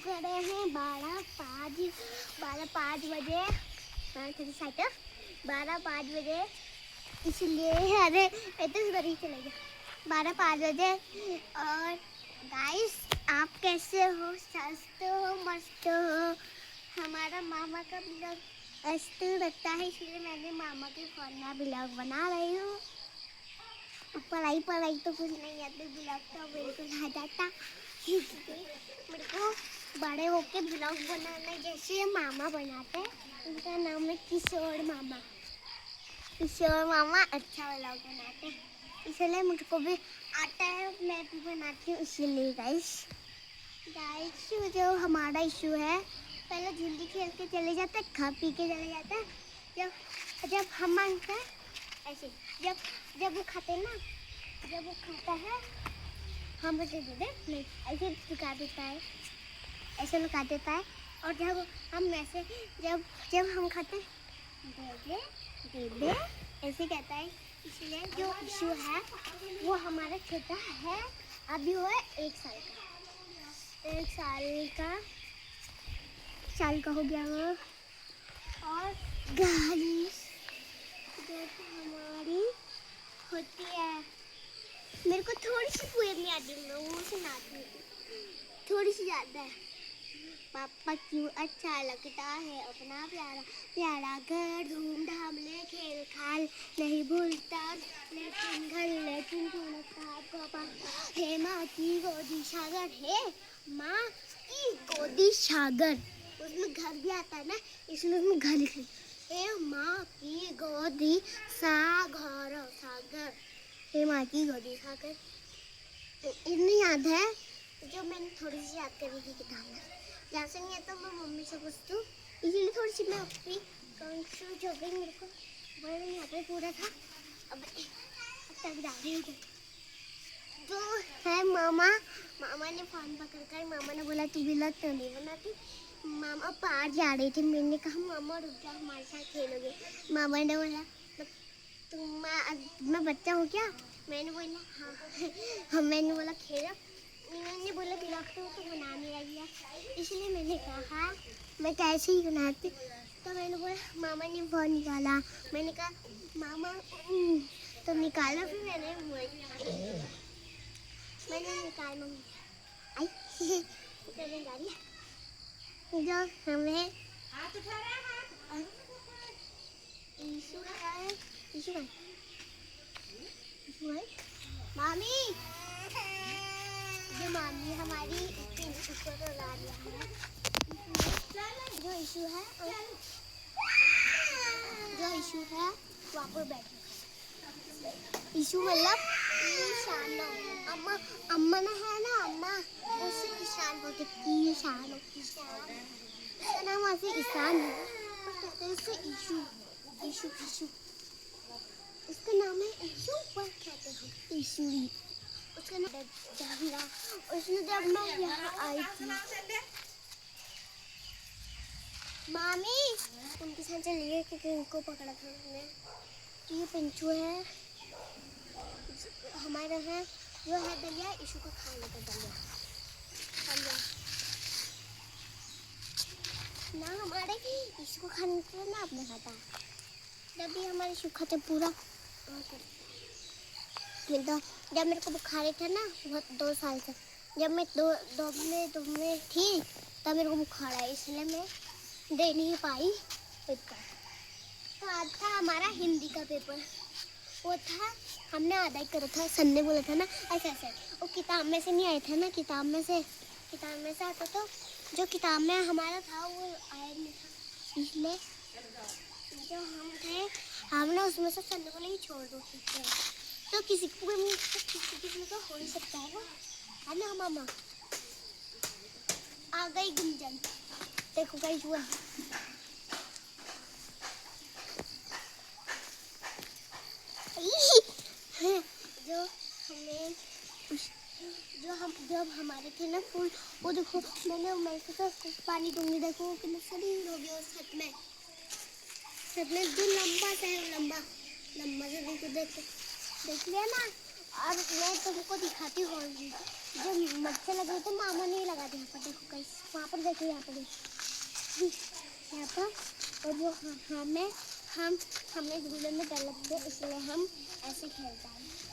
खड़े हैं 12:05 बजे 12:05 बजे, इसलिए अरे इतने गरीब चले गए 12:05 बजे। और गाइस आप कैसे हो? स्वस्थ हो, मस्त हो? हमारा मामा का ब्लॉग मस्त लगता है, इसलिए मैंने मामा के फोन में ब्लॉग बना रही हूँ। पढ़ाई तो कुछ नहीं आती, ब्लॉग तो बिल्कुल आ जाता। मेरे को बड़े होके ब्लॉग बनाना जैसे मामा बनाते हैं, उनका नाम है किशोर मामा। किशोर मामा अच्छा ब्लॉग बनाते हैं, इसलिए मुझको भी आता है, मैं भी बनाती हूँ। इसीलिए गाइस जो हमारा इशू है, पहले जल्दी खेल के चले जाते, खा पी के चले जाते। जब हम मांगते हैं ऐसे, जब वो खाते ना, जब वो खाता है हम उसे दे दे नहीं, ऐसे लुका देता है, ऐसे लुका देता है। और जब हम ऐसे जब हम खाते दे दे ऐसे कहता है। इसलिए जो इशू है वो हमारा छोटा है, अभी वो है 1 साल का हो गया वो। और गाइस जब हमारी होती है, मेरे को थोड़ी सी पोएम नहीं आती, मैं वो सुनाती हूँ, थोड़ी सी ज़्यादा है। पापा क्यों अच्छा लगता है अपना प्यारा प्यारा घर, धूमधाम ले खेल खाल नहीं भूलता, लेकिन क्यों लगता आपको पापा है माँ की गोदी सागर, है माँ की गोदी सागर, उसमें घर भी आता है ना, इसलिए उसमें घर लिखे हे माँ की गोदी सागर, हे माँ की गोदी सागर। इतनी याद है जो मैंने थोड़ी सी याद करी थी किताब में, जहाँ से नहीं आता मैं मम्मी से पूछती हूँ, इसलिए थोड़ी सी मैं अपनी कंफ्यूज हो गई। मेरे को बड़ा यहाँ पे पूरा था, अब तक डाली हो गई। तो है मामा ने फोन पकड़कर मामा ने बोला तू ब्लॉग तो नहीं बनाती। मामा पार जा रहे थे, मैंने कहा मामा रुक जाओ, हमारे साथ खेलोगे। मामा ने बोला मैं बच्चा हूँ क्या? मैंने बोला हाँ। मैंने बोला खेलो। इन्होंने बोला ब्लॉग तो बनाने लगी है, इसलिए मैंने कहा मैं कैसे ही बनाती। तो मैंने बोला, मामा ने फोन निकाला, मैंने कहा मामा तो निकाला, फिर मैंने निकाल मम्मी आई करने जा रही है। जो हमें इशू है मामी, जो मामी हमारी पिंकू को रुला दिया है। जो इशू है वहाँ पर बैठे, इशू मतलब ईशान। अम्मा ना है ना, अम्मा उसे ईशान बोलते, ईशान उसका नाम वैसे ईशान है, पर कहते हैं इसे इशू। उसका नाम है इशू, पर कहते हैं ईशुरी। उसका नाम जहीरा। उसने जब मैं यहाँ आई थी मामी उनके साथ चली गई क्योंकि उनको पकड़ा था उसने। ये पिंचू है हमारा, है जो है दलिया, इशू को खाने का दलिया ना, हमारे इशू को खाने के लिए ना अपने खाता है। जब भी हमारे इशू खाते पूरा तो जब मेरे को बुखार था ना, बहुत 2 साल से, जब मैं दो में थी तब मेरे को बुखार आया, इसलिए मैं दे नहीं पाई पेपर। तो आज था हमारा हिंदी का पेपर, वो था हमने आधा ही करा था। सर ने बोला था ना ऐसे वो किताब में से नहीं आया था ना, किताब में से आता तो जो किताब में हमारा था वो आया नहीं था, इसलिए जो हम थे हमने उसमें से सर ने बोला ये छोड़ दो। तो किसी को तो हो ही सकता है ना मामा। आ गई गुंजन, देखो गाइस हुआ जब हमारे थे ना फूल, वो देखो मैं तो पानी दूंगी, देखो कितना शरीर हो गया उस छत में जो लंबा सा है, लंबा से देखो देख लिया ना। और मैं तुमको दिखाती हूँ जो मच्छर लग रहे थे मामा ने ही लगा दिया। यहाँ पर देखो गाइस, वहाँ पर देखो, यहाँ पर देखो, यहाँ पर। और वो हमें झूले में डर लगते, इसलिए हम ऐसे खेलते हैं।